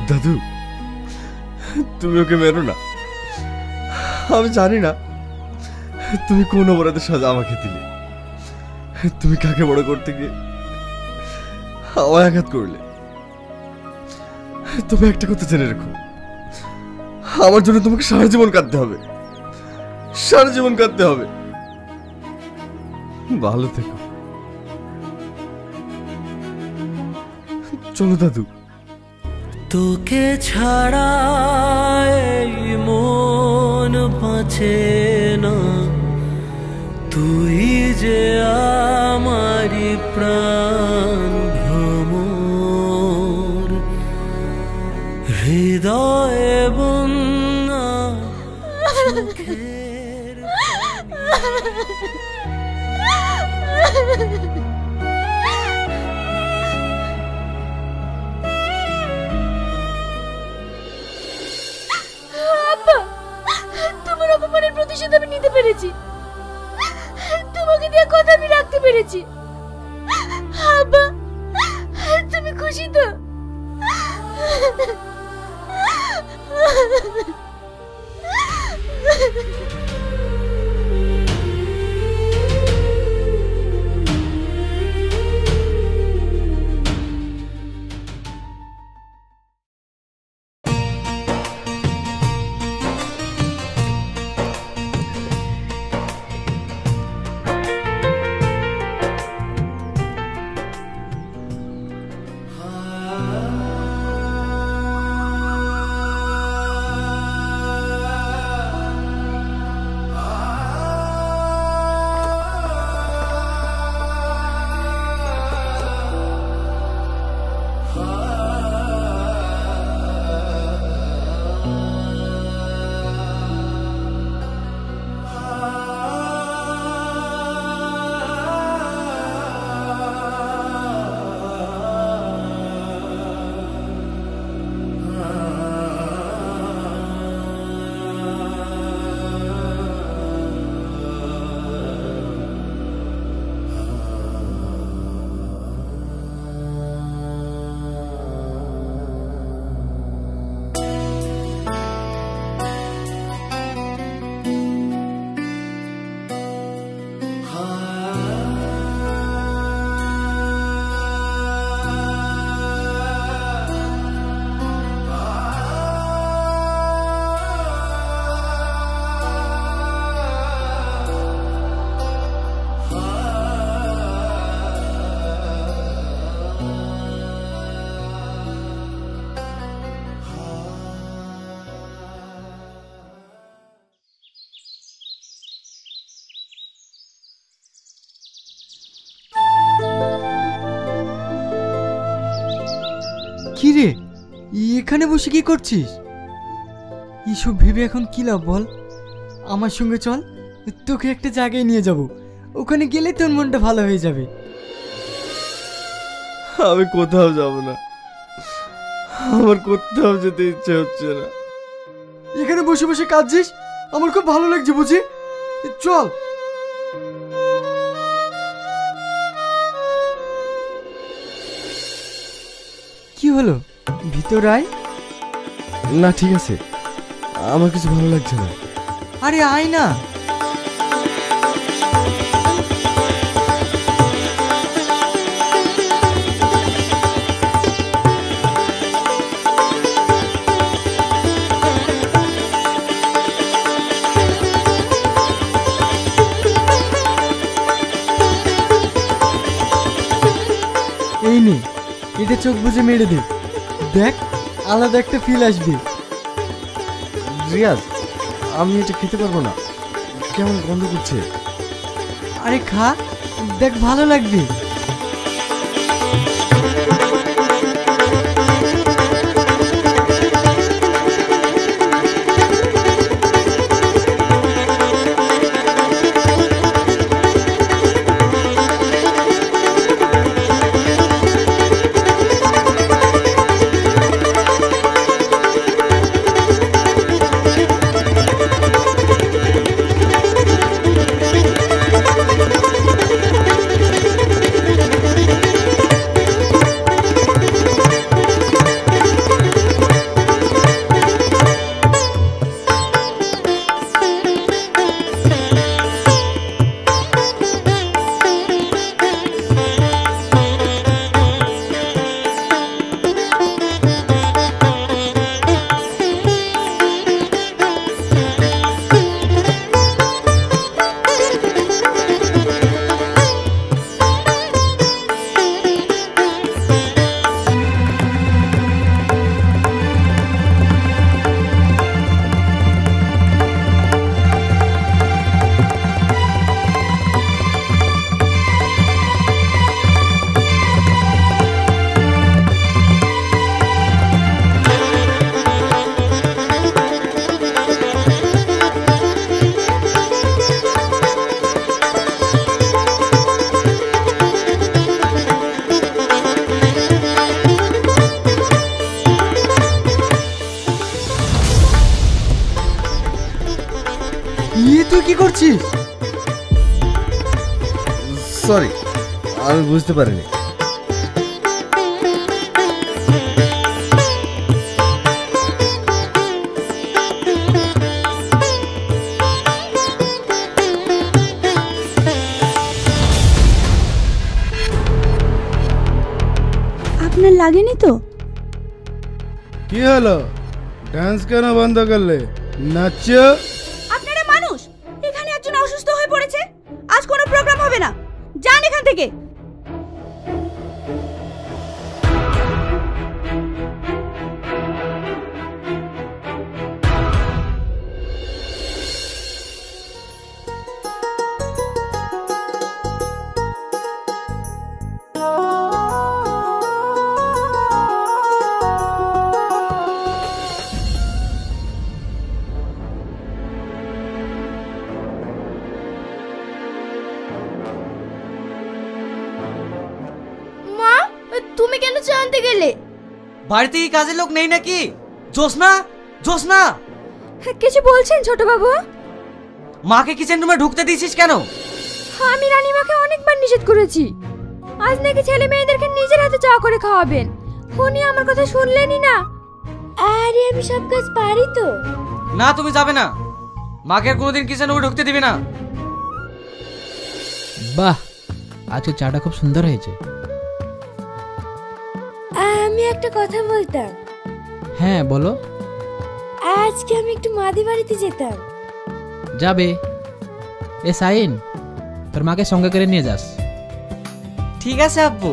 দাদু, তুমি ওকে মেরো না। আমি জানি না তুমি কোন অপরাধের সাজা আমাকে দিলে। তুমি কাকে বড় করতে গিয়ে আমায় আঘাত করলে। তবে একটা কথা জেনে রেখো, আমার জন্য তোমাকে সারা জীবন কাঁদতে হবে, সারা জীবন কাঁদতে হবে। ভালো থেকো। চলো দাদু। তোকে ছাড়া এই মন বাঁচে না, তুই যে আমারি প্রাণ ভ্রমর। হৃদয়ে বন্যা চোখের তোমার অপমানের প্রতিশোধ আমি নিতে পেরেছি, তোমাকে দেওয়া কথা আমি রাখতে পেরেছি। আব্বা, তুমি খুশি তো? কি রে, এখানে বসে কি করছিস? এসব ভেবে এখন কি লাভ বল? আমার সঙ্গে চল, তোকে একটা জায়গায় নিয়ে যাব, ওখানে গেলে তোর মনটা ভালো হয়ে যাবে। আমি কোথাও যাব না, আমার কোথাও যেতে ইচ্ছে হচ্ছে না। এখানে বসে বসে কাঁদছিস, আমার খুব ভালো লাগছে বুঝি। চল। কি হলো, ভিতর আয়। না ঠিক আছে, আমার কিছু ভালো লাগছে না। আরে আয় না। এই নে, এটা চোখ বুজে মেরে দে, দেখ আলাদা একটা ফিল আসবে। রিয়াজ, আমি এটা খেতে পারবো না, কেমন গন্ধ করছে। আরে খা, দেখ ভালো লাগবে। সরি, আমি বুঝতে পারিনি। আপনার লাগেনি তো? কি হলো, ডান্স কেন বন্ধ করলে? নাচো। আপনারা মানুষ, এখানে একজন অসুস্থ হয়ে পড়েছে, আজ কোনো প্রোগ্রাম হবে না, যান এখান থেকে। মা, তুমি কেন চা আনতে গেলে? বাড়িতে কি কাজের লোক নেই নাকি? জোসনা, জোসনা, কিছু বলছেন ছোট বাবু? মাকে কিচেন রুমে ঢুকতে দিয়েছিস কেন? আমি রানীমাকে অনেকবার নিষেধ করেছি, আজ নাকি ছেলে মেয়েদেরকে নিজের হাতে চা করে খাওয়াবেন, উনি আমার কথা শুনলেনই না। আরে আমি সব কাজ পারি তো। না, তুমি যাবে না, মাকে আর কোনোদিন কিচেন রুমে ঢুকতে দিবে না। বাহ, আজকে চাটা খুব সুন্দর হয়েছে। আমি একটা কথা বলতাম। হ্যাঁ বলো। আজকে আমি একটু মাদি বাড়িতে যেতাম। যাবে? এ সাইন, তোর মাকে সঙ্গে করে নিয়ে যাস। ঠিক আছে আব্বু।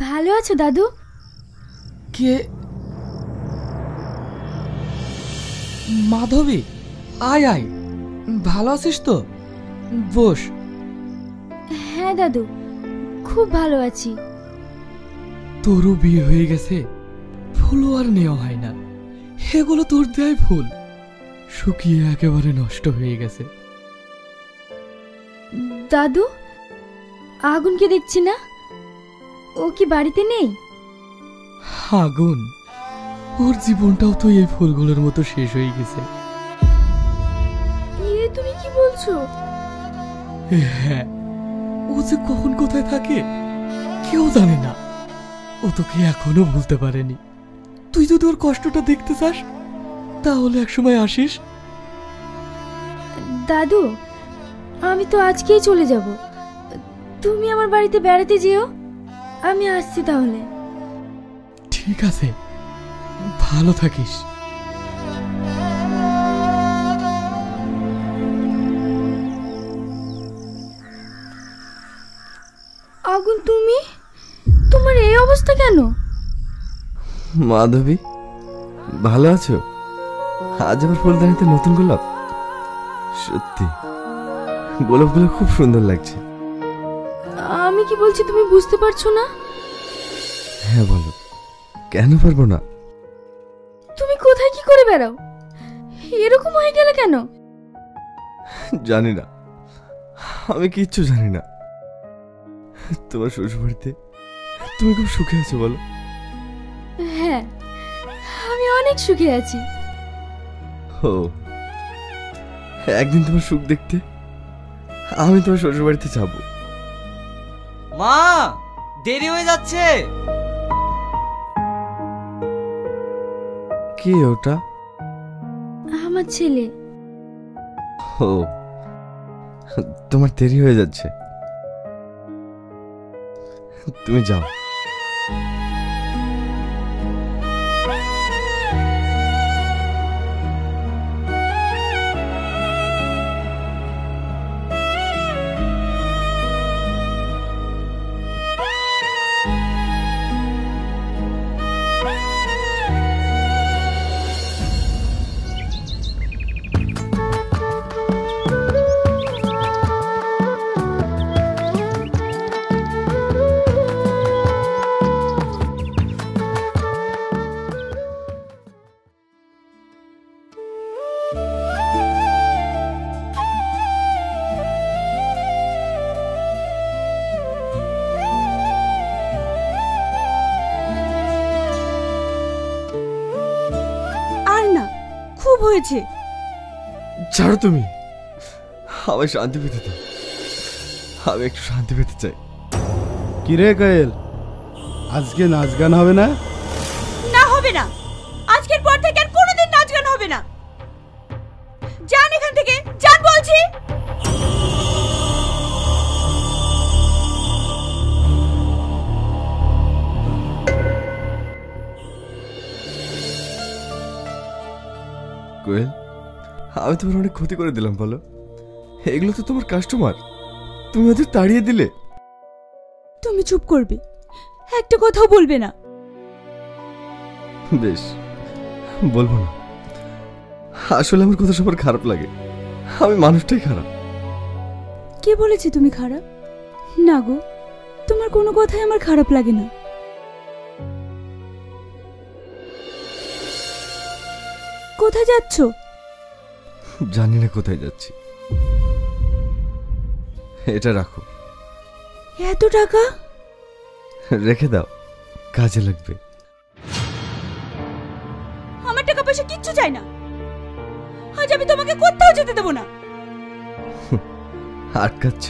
ভালো আছো দাদু? কে? মাধবী, আয় আয়, ভালো আছিস তো? বস। হ্যাঁ দাদু, খুব ভালো আছি। তোরও বিয়ে হয়ে গেছে, ফুলও আর নেওয়া হয় না, এগুলো তোর দেয় ফুল শুকিয়ে একেবারে নষ্ট হয়ে গেছে। দাদু, আগুনকে দেখছি না, ও কি বাড়িতে নেই? আগুন, ওর জীবনটাও তো এই ফুলগুলোর মতো শেষ হয়ে গেছে। তুমি কি বলছো? হ্যাঁ, ও যে কখন কোথায় থাকে কেউ জানে না, ও তোকে এখনো ভুলতে পারেনি। তুই যদি ওর কষ্টটা দেখতে চাস তাহলে একসময় আসিস। দাদু, আমি তো আজকেই চলে যাব, তুমি আমার বাড়িতে বেড়াতে যেও, আমি আসছি তাহলে। ঠিক আছে, ভালো থাকিস। আগুন, তুমি, তোমার এই অবস্থা কেন? মাধবী, ভালো আছো? আজ আমার ফুলদানিতে নতুন গোলাপ। সত্যি গোলাপগুলো খুব সুন্দর লাগছে। আমি কি বলছি তুমি বুঝতে পারছো না? হ্যাঁ বলো, কেন পারবো না? তুমি কোথায় কি করে বেড়াও, এরকম হয়ে গেলে কেন? জানি না, আমি কিচ্ছু জানি না। তোমার শ্বশুর বাড়িতে তুমি খুব সুখে আছো বলো? হ্যাঁ, আমি অনেক সুখে আছি। ও, একদিন তোমার সুখ দেখতে আমি তোমার শ্বশুর বাড়িতে যাব। মা, দেরি হয়ে যাচ্ছে। কে ওটা? আমার ছেলে। ও, তোমার দেরি হয়ে যাচ্ছে, তুমি যাও। খুব হয়েছে। ছাড়ো তুমি, আমায় শান্তি পেতে দাও। আমি একটু শান্তি পেতে চাই। কিরে কায়েল, আজকে নাচ গান হবে না? না, হবে না। আজকের পর থেকে আর কোনোদিন নাচ গান হবে না। যান এখান থেকে, যান বলছি। কোয়েল, আমি তোমার অনেক ক্ষতি করে দিলাম বলো। এগুলো তো তোমার কাস্টমার, তুমি ওদের তাড়িয়ে দিলে। তুমি চুপ করবে, একটা কথাও বলবে না। বেশ, বলবো না। আসলে আমার কথা সবার খারাপ লাগে, আমি মানুষটাই খারাপ। কে বলেছে তুমি খারাপ? না গো, তোমার কোনো কথাই আমার খারাপ লাগে না। কোথায় যাচ্ছ? জানি না কোথায় যাচ্ছি। এটা রাখো। এত টাকা? রেখে দাও, কাজে লাগবে। আমার টাকা পয়সা কিচ্ছু চাই না। আজ আমি তোমাকে কোথাও যেতে দেবো না। আটকাচ্ছ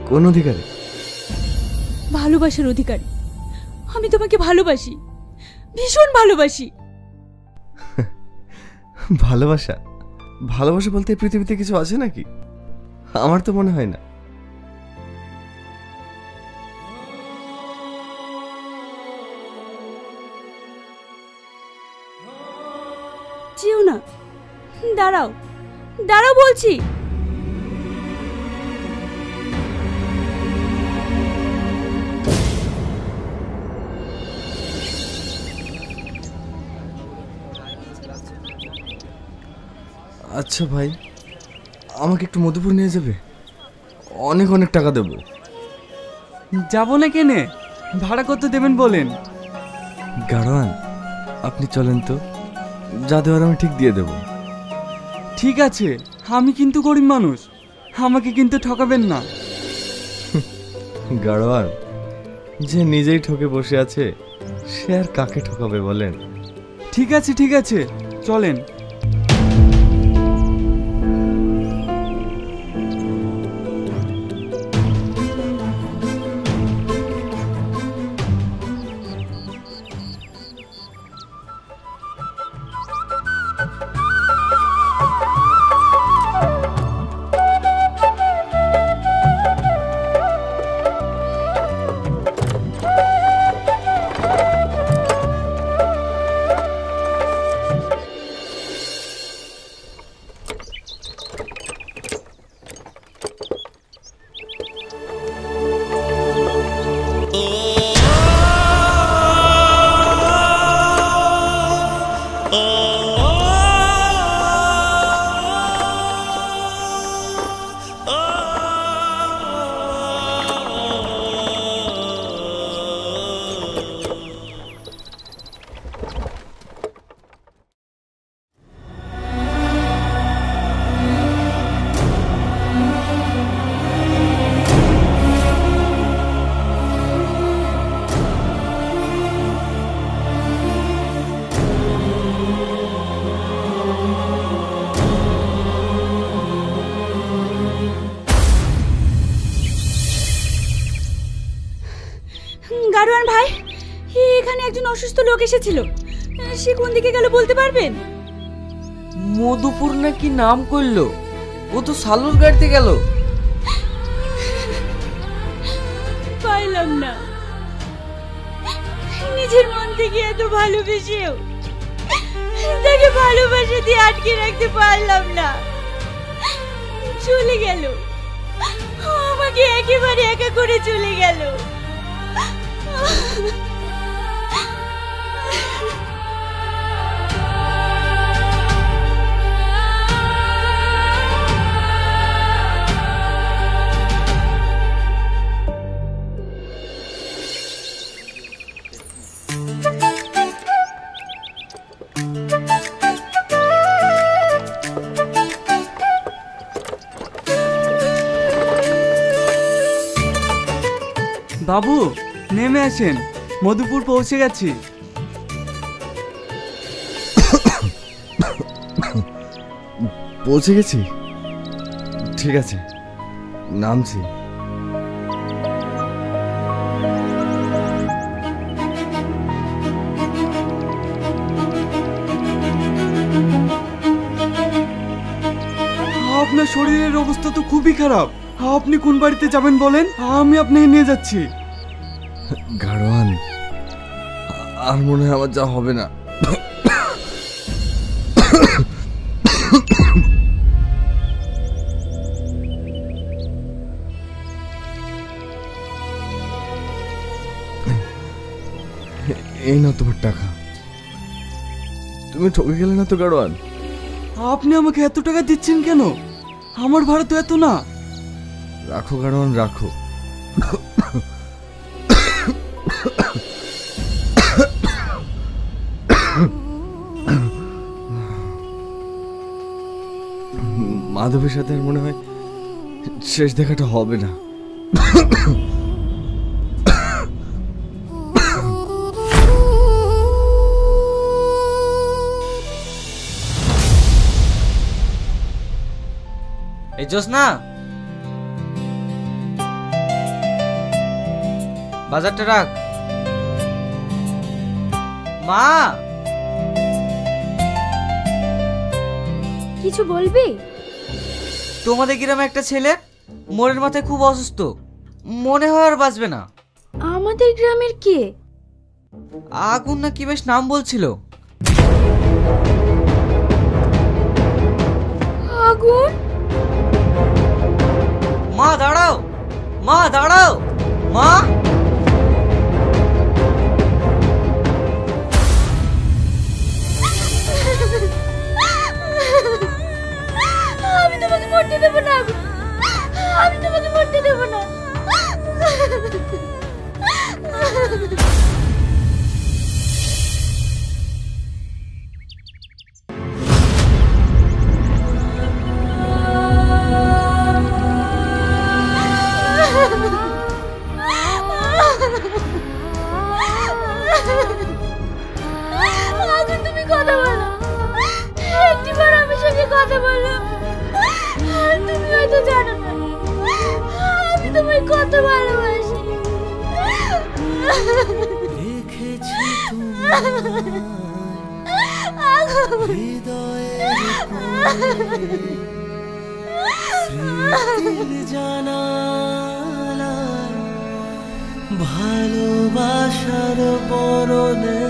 কোন অধিকারে? ভালোবাসার অধিকারী। আমি তোমাকে ভালোবাসি, ভীষণ ভালোবাসি। ভালোবাসা? ভালোবাসা বলতে এই পৃথিবীতে কিছু আছে নাকি? আমার তো মনে হয় না। যেও না, দাঁড়াও, দাঁড়াও বলছি। আচ্ছা ভাই, আমাকে একটু মধুপুর নিয়ে যাবে? অনেক অনেক টাকা দেবো। যাবো না কেনে? ভাড়া কত দেবেন বলেন? গাড়োয়ান, আপনি চলেন তো, যা দেওয়ার আমি ঠিক দিয়ে দেবো। ঠিক আছে, আমি কিন্তু গরিব মানুষ, আমাকে কিন্তু ঠকাবেন না। গাড়োয়ান, যে নিজেই ঠকে বসে আছে সে আর কাকে ঠকাবে বলেন? ঠিক আছে ঠিক আছে, চলেন। গাড়োয়ান ভাই, এখানে একজন অসুস্থ লোক এসেছিল। সে কোন দিকে গেল বলতে পারবেন? মধুপুর নাকি নাম করলো, ও তো সালুর গাড়িতে গেল। পাইলাম না, নিজের মন থেকে এত ভালোবেসেও তাকে ভালোবাসা দিয়ে আটকে রাখতে পারলাম না। চলে গেল, আমাকে একেবারে একা করে চলে গেল। বাবু নেমে আসেন, মধুপুর পৌঁছে গেছি। পৌঁছে গেছি? ঠিক আছে, নামছি। আপনার শরীরের অবস্থা তো খুবই খারাপ। আপনি কোন বাড়িতে যাবেন বলেন, আমি আপনাকে নিয়ে যাচ্ছি। গাড়োয়ান, আর মনে হয় আমার যা হবে না। এই না তোমার টাকা। তুমি ঠকে গেলে না তো গাড়োয়ান? আপনি আমাকে এত টাকা দিচ্ছেন কেন? আমার ভাড়া তো এত না। রাখো গাড়োয়ান, রাখো। মাধবের সাথে আর মনে হয় শেষ দেখাটা হবে না। এই জোসনা, বাজারটা রাখ। মা, কিছু বলবি? তোমাদের গ্রামে একটা ছেলে মোড়ের মাথায় খুব অসুস্থ, মনে হয় আর বাঁচবে না। আমাদের গ্রামের কে? আগুন না কি বেশ নাম বলছিল। আগুন? মা দাঁড়াও, মা দাঁড়াও, মা। আমি তোমাকে মরতে দেবো না, আমি তোমাকে মরতে দেবো না। আগুন, তুমি কথা বলো, একটিবার আমার সঙ্গে কথা বলো। তুমি হয়তো জানো না, আমি তোমায় কত ভালোবাসি। ভালোবাসার বরণে